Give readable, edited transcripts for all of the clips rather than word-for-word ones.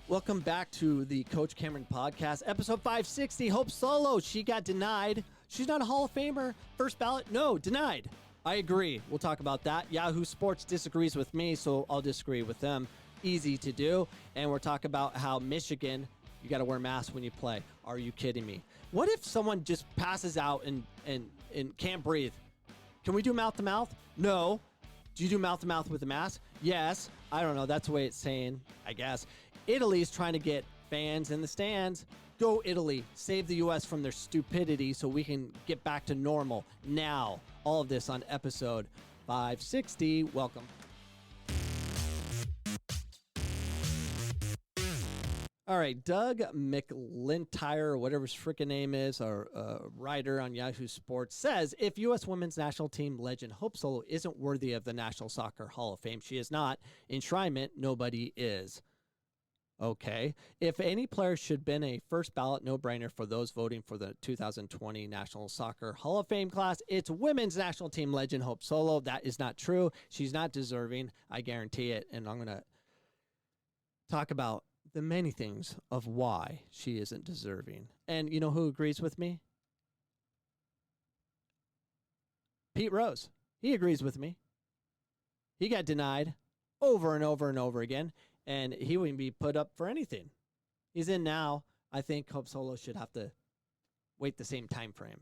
Welcome back to the Coach Cameron podcast, episode 560. Hope Solo, she got denied. She's not a Hall of Famer. First ballot? No, denied. I agree. We'll talk about that. Yahoo Sports disagrees with me, so I'll disagree with them. Easy to do. And we're talking about how Michigan, you got to wear masks when you play. Are you kidding me? What if someone just passes out and can't breathe? Can we do mouth-to-mouth? No. Do you do mouth-to-mouth with a mask? Yes. I don't know. That's the way it's saying, I guess. Italy's trying to get fans in the stands. Go Italy. Save the U.S. from their stupidity so we can get back to normal now. All of this on episode 560. Welcome. All right, Doug McLintyre, or whatever his freaking name is, or a writer on Yahoo Sports, says if U.S. women's national team legend Hope Solo isn't worthy of the National Soccer Hall of Fame, she is not. Enshrinement, nobody is. Okay. If any player should have been a first ballot no-brainer for those voting for the 2020 National Soccer Hall of Fame class, it's women's national team legend Hope Solo. That is not true. She's not deserving. I guarantee it. And I'm going to talk about the many things of why she isn't deserving. And you know who agrees with me? Pete Rose. He agrees with me. He got denied over and over and over again, and he wouldn't be put up for anything. He's in now. I think Hope Solo should have to wait the same time frame.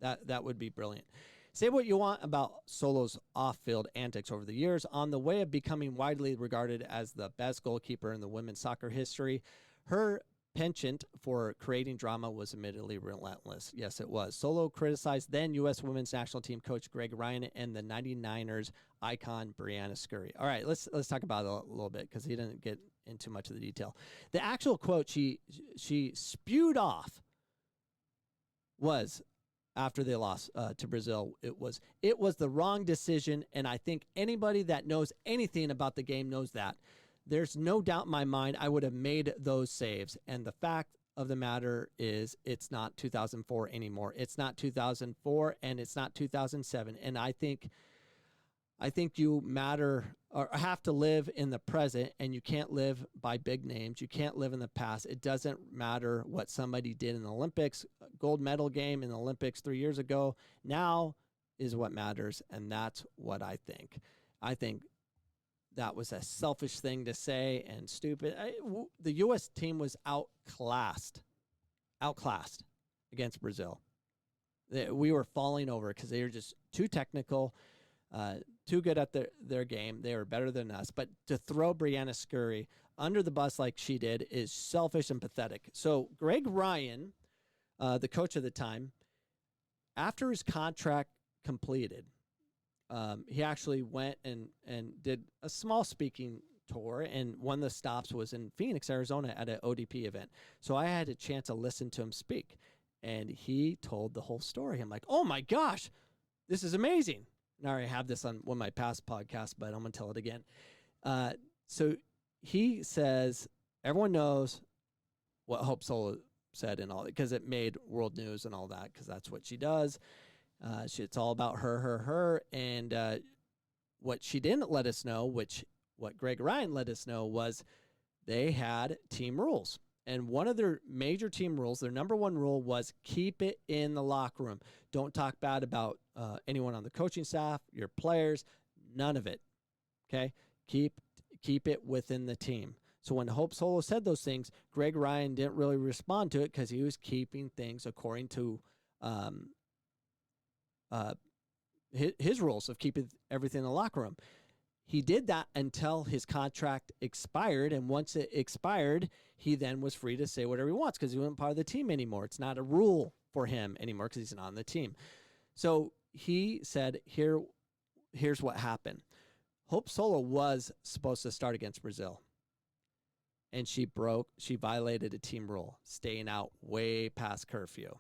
That would be brilliant. Say what you want about Solo's off-field antics over the years. On the way of becoming widely regarded as the best goalkeeper in the women's soccer history, her penchant for creating drama was admittedly relentless. Yes, it was. Solo criticized then U.S. women's national team coach Greg Ryan and the 99ers icon Brianna Scurry. All right, let's talk about it a little bit because he didn't get into much of the detail. The actual quote she spewed off was, after they lost to Brazil, it was the wrong decision, and I think anybody that knows anything about the game knows that. There's no doubt in my mind I would have made those saves, and the fact of the matter is it's not 2004 anymore. It's not 2004, and it's not 2007, and I think you matter or have to live in the present, and you can't live by big names. You can't live in the past. It doesn't matter what somebody did in the Olympics, gold medal game in the Olympics 3 years ago. Now is what matters, and that's what I think. I think that was a selfish thing to say and stupid. The U.S. team was outclassed against Brazil. We were falling over because they were just too technical, too good at their game. They were better than us. But to throw Brianna Scurry under the bus like she did is selfish and pathetic. So Greg Ryan, the coach at the time, after his contract completed, he actually went and did a small speaking tour, and one of the stops was in Phoenix, Arizona at an ODP event. So I had a chance to listen to him speak, and he told the whole story. I'm like, oh my gosh, this is amazing. And I already have this on one of my past podcasts, but I'm going to tell it again. So he says, everyone knows what Hope Solo said and all that, because it made world news and all that, because that's what she does. It's all about her. And what she didn't let us know, what Greg Ryan let us know, was they had team rules. And one of their major team rules, their number one rule, was keep it in the locker room. Don't talk bad about anyone on the coaching staff, your players, none of it. Okay? Keep it within the team. So when Hope Solo said those things, Greg Ryan didn't really respond to it because he was keeping things according to his rules of keeping everything in the locker room. He did that until his contract expired, and once it expired, he then was free to say whatever he wants because he wasn't part of the team anymore. It's not a rule for him anymore because he's not on the team. So he said, here's what happened. Hope Solo was supposed to start against Brazil, and she violated a team rule, staying out way past curfew.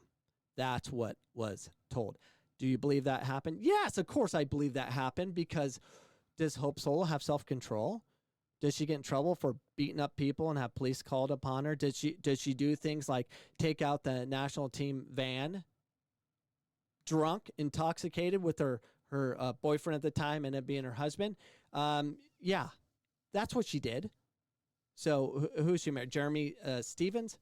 That's what was told. Do you believe that happened? Yes, of course I believe that happened, because does Hope Solo have self-control? Does she get in trouble for beating up people and have police called upon her? Does she do things like take out the national team van drunk, intoxicated with her boyfriend at the time and it being her husband? Yeah, that's what she did. So who's she married? Jeremy Stevens.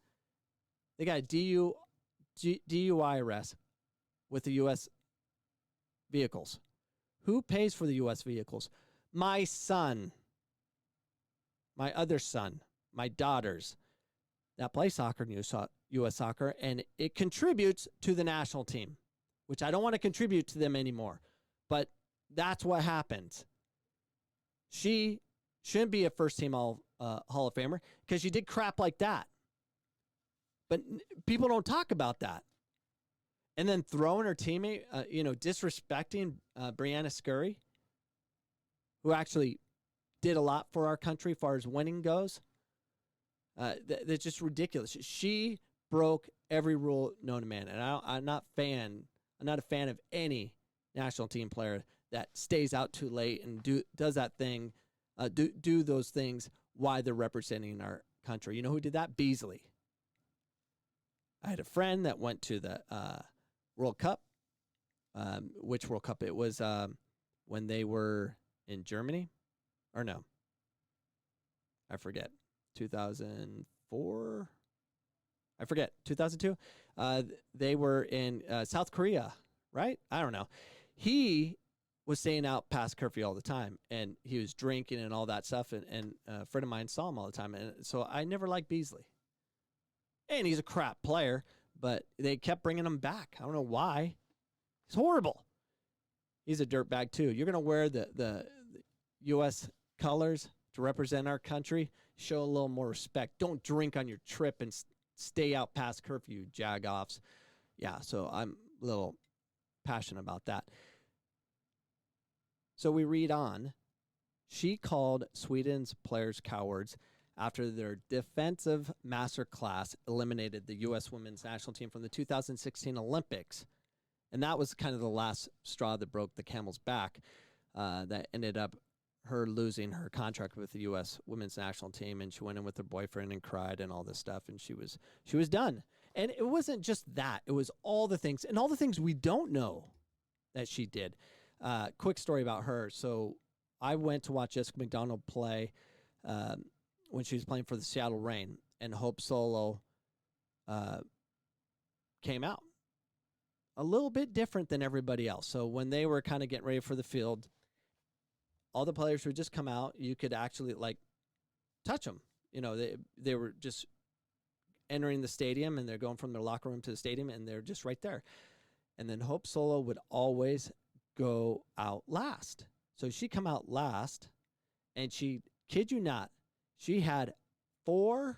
They got a DUI arrest with the U.S. vehicles. Who pays for the U.S. vehicles? My son. My other son. My daughters. That play soccer in U.S. soccer, and it contributes to the national team, which I don't want to contribute to them anymore. But that's what happens. She shouldn't be a first-team Hall of Famer because she did crap like that. But people don't talk about that. And then throwing her teammate, disrespecting Brianna Scurry, who actually did a lot for our country as far as winning goes. That's just ridiculous. She broke every rule known to man, and I'm not a fan of any national team player that stays out too late and does that thing, do those things while they're representing our country. You know who did that? Beasley. I had a friend that went to the World Cup. Which World Cup? It was when they were in Germany, or no? I forget. 2004. I forget. 2002. They were in South Korea, right? I don't know. He was staying out past curfew all the time, and he was drinking and all that stuff. And a friend of mine saw him all the time, and so I never liked Beasley. And he's a crap player, but they kept bringing him back. I don't know why. He's horrible. He's a dirtbag too. You're gonna wear the U.S. colors to represent our country. Show a little more respect. Don't drink on your trip and stay out past curfew, jag-offs. Yeah, so I'm a little passionate about that. So we read on. She called Sweden's players cowards after their defensive masterclass eliminated the U.S. women's national team from the 2016 Olympics. And that was kind of the last straw that broke the camel's back. That ended up her losing her contract with the U.S. women's national team, and she went in with her boyfriend and cried and all this stuff, and she was done. And it wasn't just that; it was all the things and all the things we don't know that she did. Quick story about her. So I went to watch Jessica McDonald play when she was playing for the Seattle Reign, and Hope Solo came out a little bit different than everybody else. So when they were kind of getting ready for the field, all the players would just come out. You could actually touch them. They were just entering the stadium, and they're going from their locker room to the stadium, and they're just right there. And then Hope Solo would always go out last. So she'd come out last, and she, kid you not, she had 4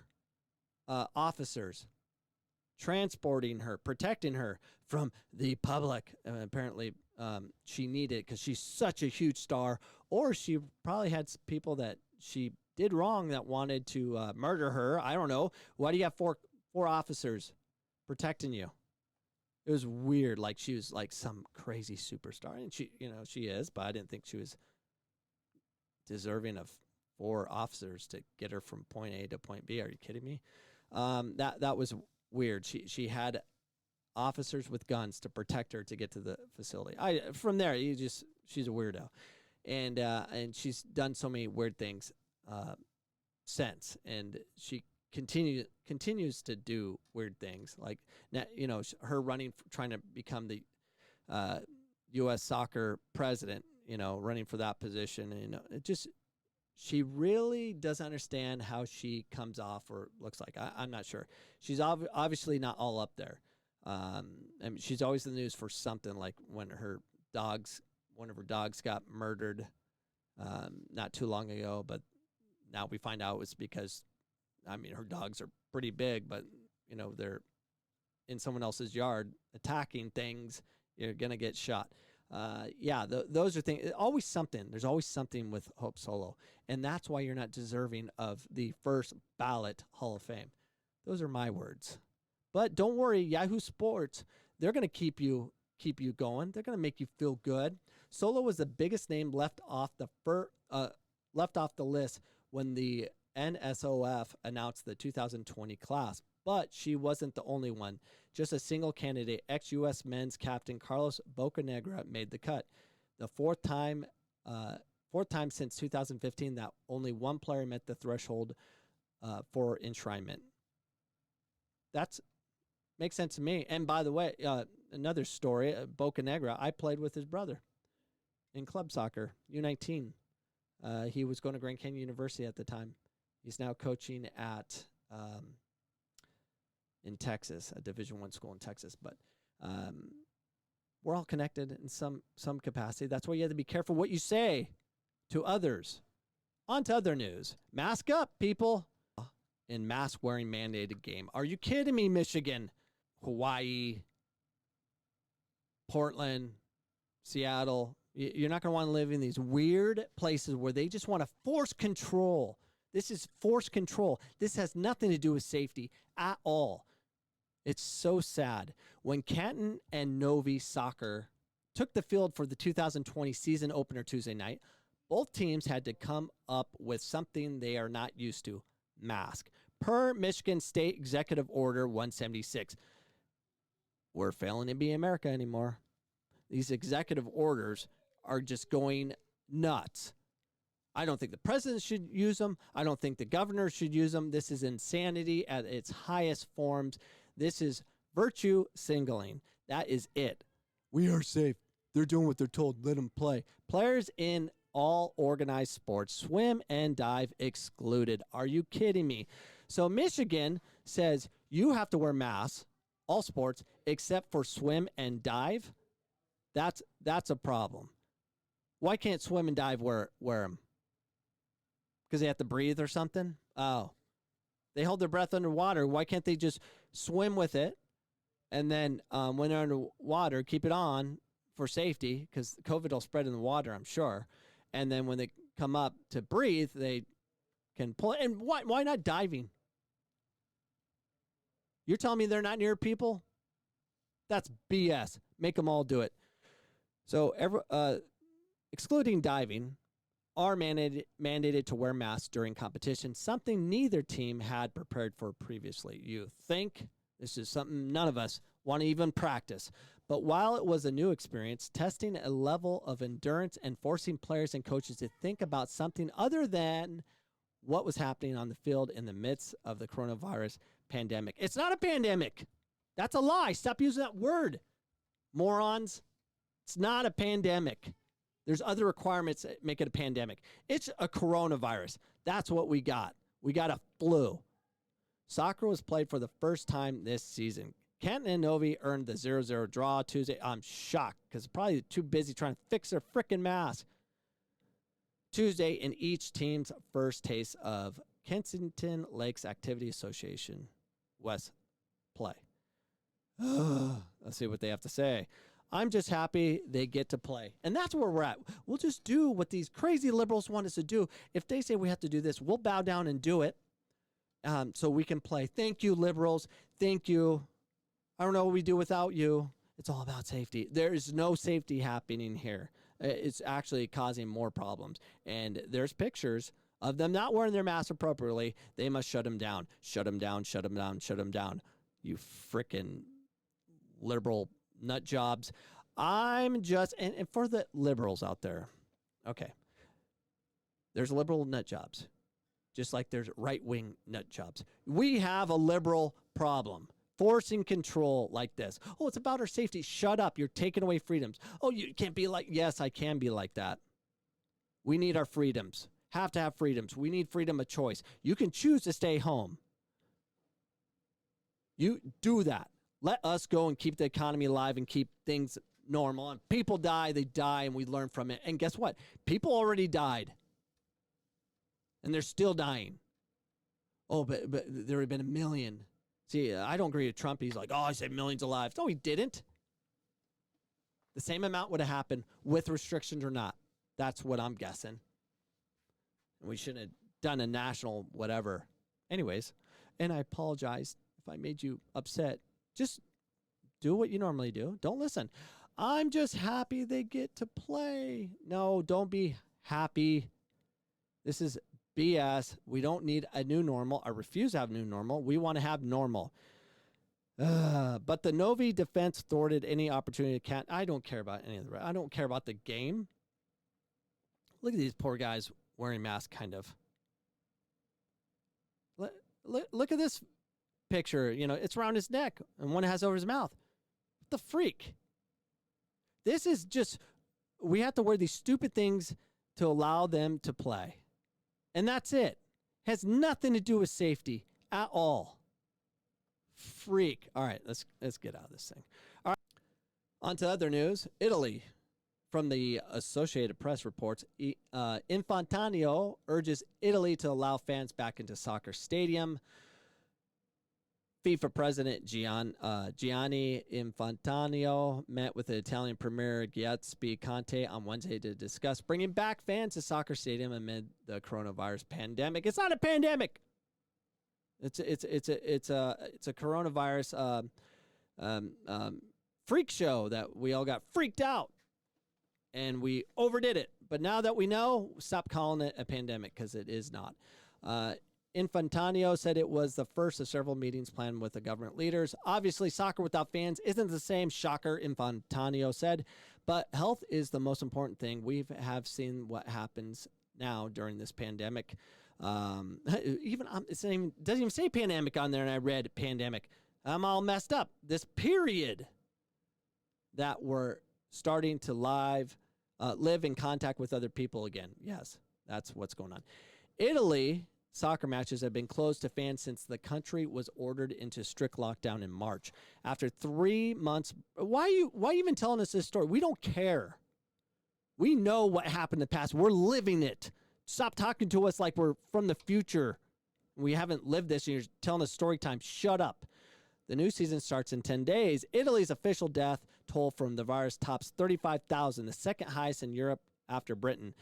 officers transporting her, protecting her from the public. Apparently, she needed it because she's such a huge star, or she probably had people that she did wrong that wanted to murder her. I don't know. Why do you have four officers protecting you? It was weird. Like she was like some crazy superstar, and she is, but I didn't think she was deserving of 4 officers to get her from point A to point B. Are you kidding me? That was weird. She had officers with guns to protect her to get to the facility. From there, she's a weirdo, and she's done so many weird things since, and she continues to do weird things like her running, trying to become the U.S. soccer president. Running for that position, she really doesn't understand how she comes off or looks like. I'm not sure. She's obviously not all up there. She's always in the news for something, like when one of her dogs got murdered not too long ago, but now we find out it was because, her dogs are pretty big, but, they're in someone else's yard attacking things. You're going to get shot. Those are things. Always something. There's always something with Hope Solo, and that's why you're not deserving of the first ballot Hall of Fame. Those are my words. But don't worry, Yahoo Sports, they're going to keep you going. They're going to make you feel good. Solo was the biggest name left off the list when the NSOF announced the 2020 class. But she wasn't the only one. Just a single candidate, ex-U.S. men's captain Carlos Bocanegra, made the cut. The fourth time since 2015 that only one player met the threshold for enshrinement. That's makes sense to me. And by the way, another story, Bocanegra, I played with his brother in club soccer, U19. He was going to Grand Canyon University at the time. He's now coaching at in Texas, a Division I school in Texas. But we're all connected in some capacity. That's why you have to be careful what you say to others. On to other news. Mask up, people. In mask-wearing mandated game. Are you kidding me, Michigan? Hawaii, Portland, Seattle. You're not going to want to live in these weird places where they just want to force control. This is force control. This has nothing to do with safety at all. It's so sad. When Canton and Novi Soccer took the field for the 2020 season opener Tuesday night, both teams had to come up with something they are not used to, mask. Per Michigan State Executive Order 176. We're failing to be America anymore. These executive orders are just going nuts. I don't think the president should use them. I don't think the governor should use them. This is insanity at its highest forms. This is virtue signaling. That is it. We are safe. They're doing what they're told. Let them play. Players in all organized sports, swim and dive excluded. Are you kidding me? So Michigan says you have to wear masks, all sports, except for swim and dive. That's a problem. Why can't swim and dive wear them? Because they have to breathe or something? Oh. They hold their breath underwater. Why can't they just swim with it and then when they're underwater, keep it on for safety because COVID will spread in the water, I'm sure. And then when they come up to breathe, they can pull it. And why not diving? You're telling me they're not near people? That's BS. Make them all do it. So excluding diving are mandated to wear masks during competition, something neither team had prepared for previously. You think this is something none of us want to even practice. But while it was a new experience, testing a level of endurance and forcing players and coaches to think about something other than what was happening on the field in the midst of the coronavirus pandemic. It's not a pandemic. That's a lie. Stop using that word, morons. It's not a pandemic. There's other requirements that make it a pandemic. It's a coronavirus. That's what we got. We got a flu. Soccer was played for the first time this season. Canton and Novi earned the 0-0 draw Tuesday. I'm shocked because probably too busy trying to fix their freaking mask. Tuesday in each team's first taste of Kensington Lakes Activity Association West play. Let's see what they have to say. I'm just happy they get to play. And that's where we're at. We'll just do what these crazy liberals want us to do. If they say we have to do this, we'll bow down and do it so we can play. Thank you, liberals. Thank you. I don't know what we do without you. It's all about safety. There is no safety happening here. It's actually causing more problems. And there's pictures of them not wearing their masks appropriately. They must shut them down. Shut them down, shut them down, shut them down. You frickin' liberal nut jobs. I'm just, and for the liberals out there, okay, there's liberal nut jobs, just like there's right-wing nut jobs. We have a liberal problem, forcing control like this. Oh, it's about our safety. Shut up. You're taking away freedoms. Oh, you can't be like, yes, I can be like that. We need our freedoms. Have to have freedoms. We need freedom of choice. You can choose to stay home. You do that. Let us go and keep the economy alive and keep things normal. And people die, they die, and we learn from it. And guess what? People already died. And they're still dying. Oh, but there have been 1 million. See, I don't agree with Trump. He's like, oh, I said millions of lives. No, he didn't. The same amount would have happened with restrictions or not. That's what I'm guessing. And we shouldn't have done a national whatever. Anyways, and I apologize if I made you upset. Just do what you normally do. Don't listen. I'm just happy they get to play. No, don't be happy. This is BS. We don't need a new normal. I refuse to have new normal. We want to have normal. But the Novi defense thwarted any opportunity to I don't care about any of the rest. I don't care about the game. Look at these poor guys wearing masks, kind of. Look at this picture. It's around his neck, and one has over his mouth. What the freak? This is just, we have to wear these stupid things to allow them to play. And that's it. Has nothing to do with safety at all. Freak. All right, let's get out of this thing. All right. On to other news. Italy. From the Associated Press reports, Infantino urges Italy to allow fans back into soccer stadium. FIFA President Gianni Infantino met with the Italian Premier Giuseppe Conte on Wednesday to discuss bringing back fans to soccer stadium amid the coronavirus pandemic. It's not a pandemic. It's a coronavirus freak show that we all got freaked out. And we overdid it. But now that we know, stop calling it a pandemic, because it is not. Infantino said it was the first of several meetings planned with the government leaders. Obviously, soccer without fans isn't the same, shocker, Infantino said. But health is the most important thing. We have seen what happens now during this pandemic. It doesn't even say pandemic on there, and I read pandemic. I'm all messed up. This period that we're starting to live in contact with other people again. Yes, that's what's going on. Italy soccer matches have been closed to fans since the country was ordered into strict lockdown in March. After 3 months, why are you even telling us this story? We don't care. We know what happened in the past. We're living it. Stop talking to us like we're from the future. We haven't lived this, and you're telling us story time. Shut up. The new season starts in 10 days. Italy's official death toll from the virus tops 35,000, the second highest in Europe after Britain.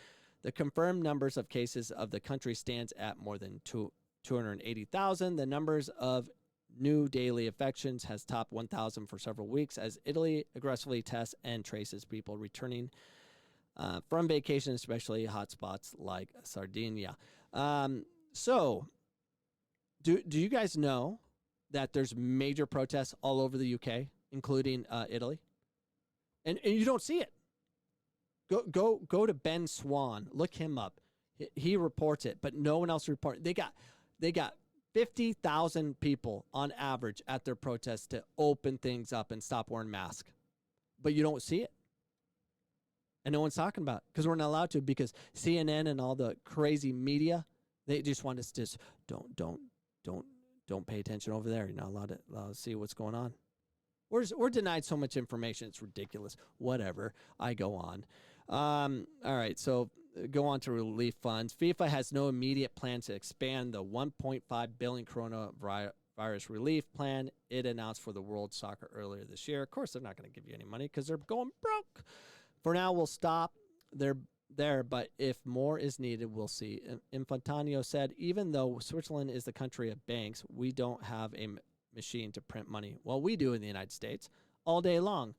The confirmed numbers of cases of the country stands at more than 280,000. The numbers of new daily infections has topped 1,000 for several weeks as Italy aggressively tests and traces people returning from vacation, especially hotspots like Sardinia. So, do you guys know that there's major protests all over the UK, including Italy? And you don't see it. Go to Ben Swan. Look him up. He reports it, but no one else reports. They got 50,000 people on average at their protests to open things up and stop wearing masks. But you don't see it. And no one's talking about it because we're not allowed to, because CNN and all the crazy media, they just want us to just don't pay attention over there. You're not allowed to see what's going on. We're denied so much information. It's ridiculous. Whatever. I go on. All right. So go on to relief funds. FIFA has no immediate plans to expand the 1.5 billion coronavirus relief plan it announced for the World Soccer earlier this year. Of course, they're not going to give you any money because they're going broke. For now, we'll stop there, but if more is needed, we'll see. Infantino said, even though Switzerland is the country of banks, we don't have a machine to print money. Well, we do in the United States all day long.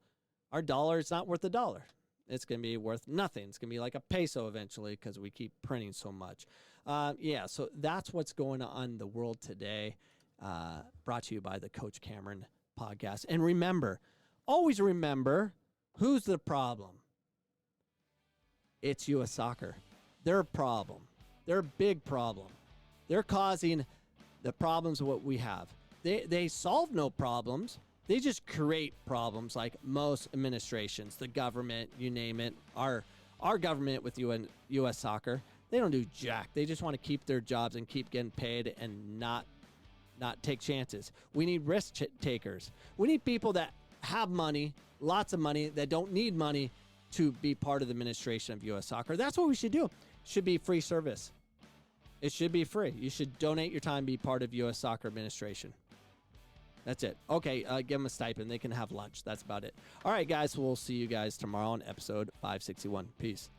Our dollar is not worth a dollar. It's going to be worth nothing. It's going to be like a peso eventually because we keep printing so much. So that's what's going on in the world today. Brought to you by the Coach Cameron podcast. And remember, always remember, who's the problem? It's U.S. Soccer. They're a problem. They're a big problem. They're causing the problems of what we have. They solve no problems. They just create problems like most administrations, the government, you name it. Our government with U.S. Soccer, they don't do jack. They just want to keep their jobs and keep getting paid and not take chances. We need risk takers. We need people that have money, lots of money, that don't need money to be part of the administration of U.S. Soccer. That's what we should do. It should be free service. It should be free. You should donate your time, be part of U.S. Soccer administration. That's it. Okay, give them a stipend. They can have lunch. That's about it. All right, guys, we'll see you guys tomorrow on episode 561. Peace.